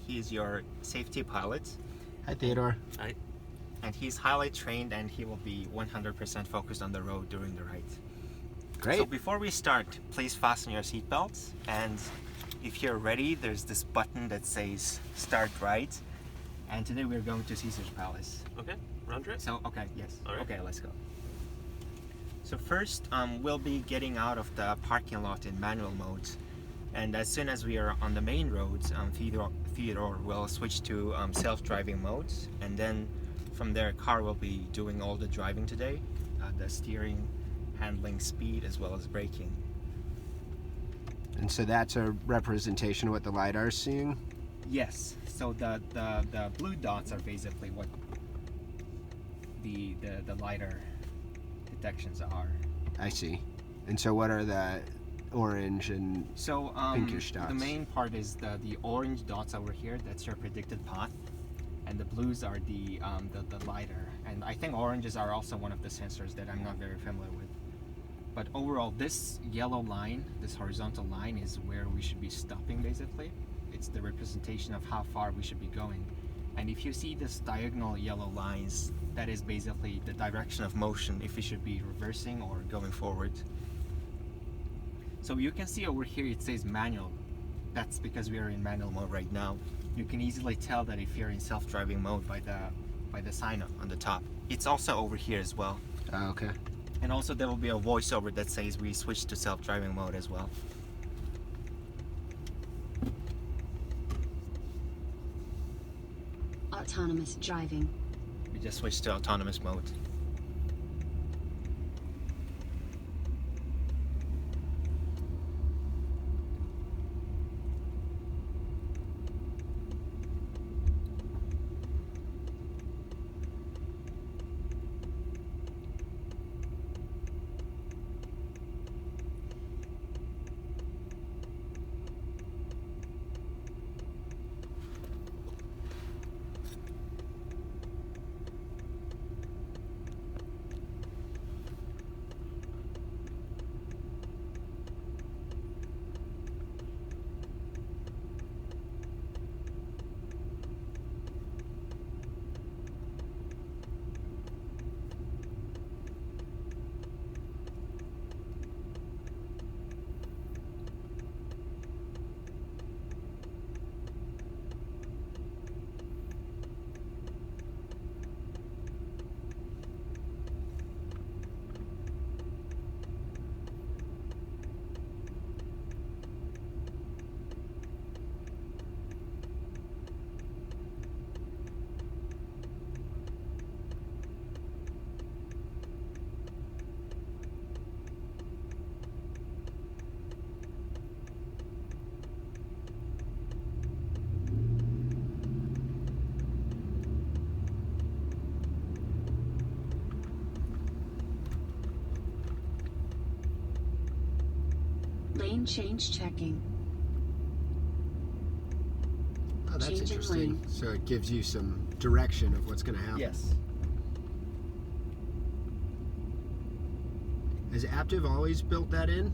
he's your safety pilot. Hi, Theodore. Hi. And he's highly trained, and he will be 100% focused on the road during the ride. Great. So before we start, please fasten your seatbelts, and if you're ready, there's this button that says Start Ride. And today we're going to Caesar's Palace. Okay, round trip? So, okay, yes. All right. Okay, let's go. So first, we'll be getting out of the parking lot in manual mode. And as soon as we are on the main roads, Theodore will switch to self-driving modes. And then from there, car will be doing all the driving today. The steering, handling, speed, as well as braking. And so that's a representation of what the LiDAR is seeing? Yes, so the blue dots are basically what the LiDAR detections are. I see. And so what are the orange and pinkish dots? The main part is the orange dots over here. That's your predicted path, and the blues are the LiDAR. And I think oranges are also one of the sensors that I'm not very familiar with. But overall, this yellow line, this horizontal line, is where we should be stopping basically. It's the representation of how far we should be going. And if you see this diagonal yellow lines, that is basically the direction of motion, if we should be reversing or going forward. So you can see over here it says manual. That's because we are in manual mode right now. You can easily tell that if you're in self-driving mode by the sign on the top. It's also over here as well. Oh, okay. And also there will be a voiceover that says we switched to self-driving mode as well. Autonomous driving. We just switched to autonomous mode. Lane change checking. Oh, that's Changing interesting. lane. So it gives you some direction of what's going to happen. Yes. Has Aptiv always built that in?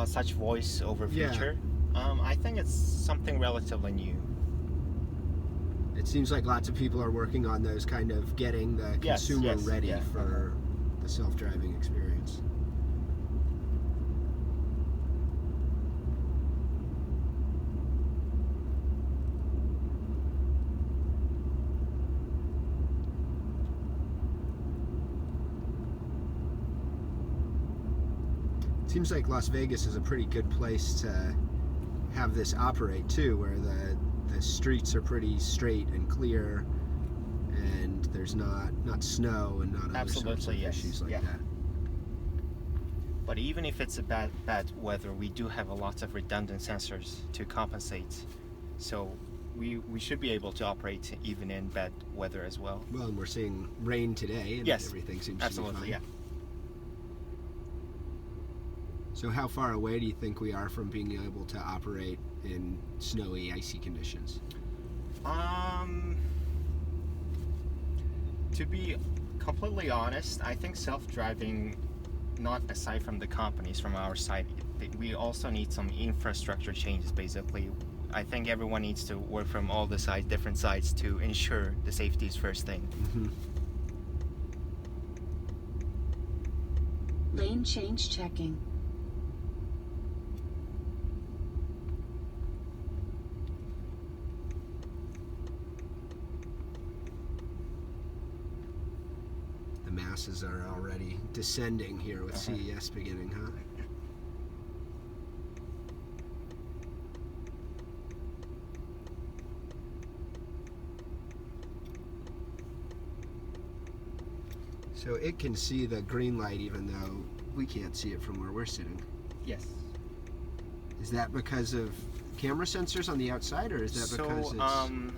Such voice over Yeah. feature. I think it's something relatively new. It seems like lots of people are working on those, kind of getting the consumer ready for the self-driving experience. Seems like Las Vegas is a pretty good place to have this operate too, where the streets are pretty straight and clear, and there's not snow and not other sorts of issues like that. But even if it's a bad weather, we do have a lot of redundant sensors to compensate. So we should be able to operate even in bad weather as well. Well, and we're seeing rain today, and everything seems to be fine. Yeah. So how far away do you think we are from being able to operate in snowy, icy conditions? To be completely honest, I think self-driving, not aside from the companies, from our side, we also need some infrastructure changes basically. I think everyone needs to work from all the sides, different sides, to ensure the safety is first thing. Lane change checking. The masses are already descending here with CES beginning, huh? So it can see the green light even though we can't see it from where we're sitting. Yes. Is that because of camera sensors on the outside, or is that because it's...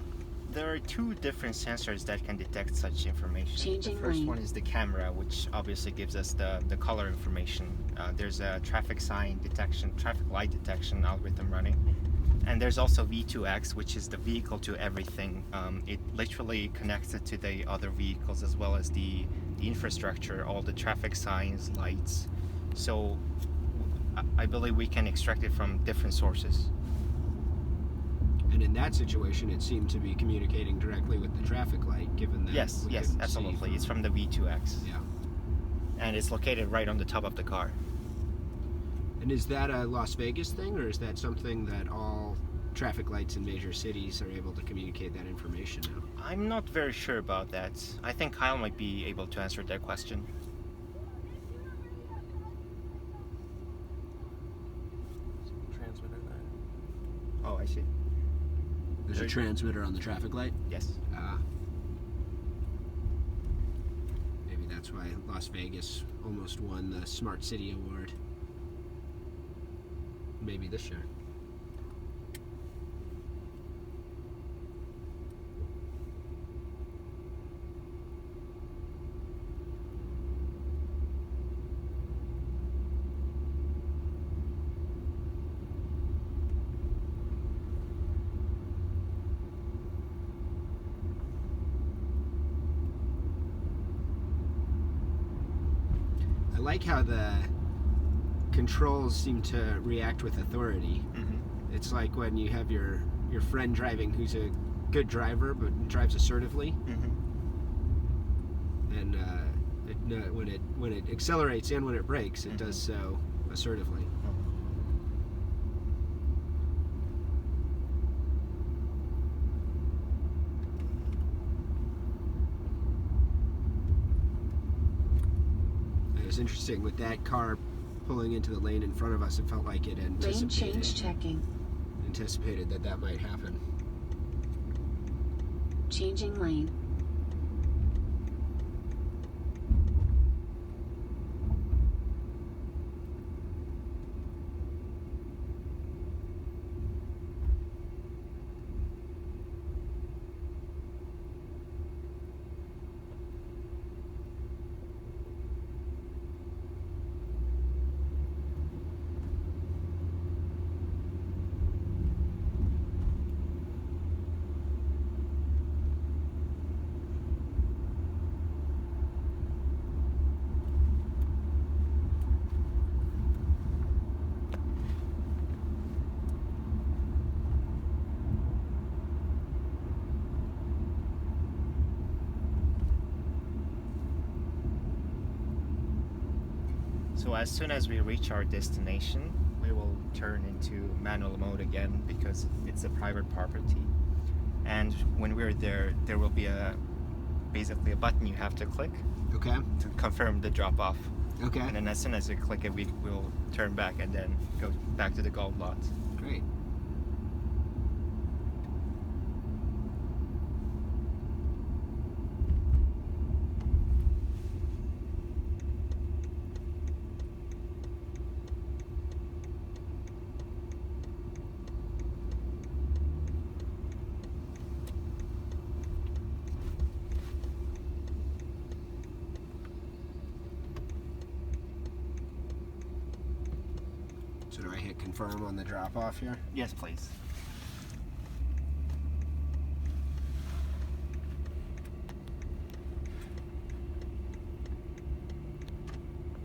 There are two different sensors that can detect such information. Changing the first lane. one is the camera, which obviously gives us the color information. There's a traffic light detection algorithm running. And there's also V2X, which is the vehicle to everything. It literally connects it to the other vehicles as well as the infrastructure, all the traffic signs, lights. So I believe we can extract it from different sources. And in that situation, it seemed to be communicating directly with the traffic light, given that Yes, we couldn't absolutely. see. It's from the V2X. Yeah. And it's located right on the top of the car. And is that a Las Vegas thing, or is that something that all traffic lights in major cities are able to communicate that information now? I'm not very sure about that. I think Kyle might be able to answer that question. Transmitter there. Oh, I see. There's a transmitter on the traffic light? Yes. Maybe that's why Las Vegas almost won the Smart City Award. Maybe this year. I like how the controls seem to react with authority. Mm-hmm. It's like when you have your friend driving who's a good driver but drives assertively, Mm-hmm. and when it accelerates and when it brakes, it does so assertively. It was interesting with that car pulling into the lane in front of us. It felt like it Lane change checking. anticipated that might happen. Changing lane. So as soon as we reach our destination, we will turn into manual mode again because it's a private property. And when we're there, there will be basically a button you have to click Okay. to confirm the drop-off. Okay. And then as soon as you click it, we will turn back and then go back to the golf lot. Great. So do I hit confirm on the drop off here? Yes, please.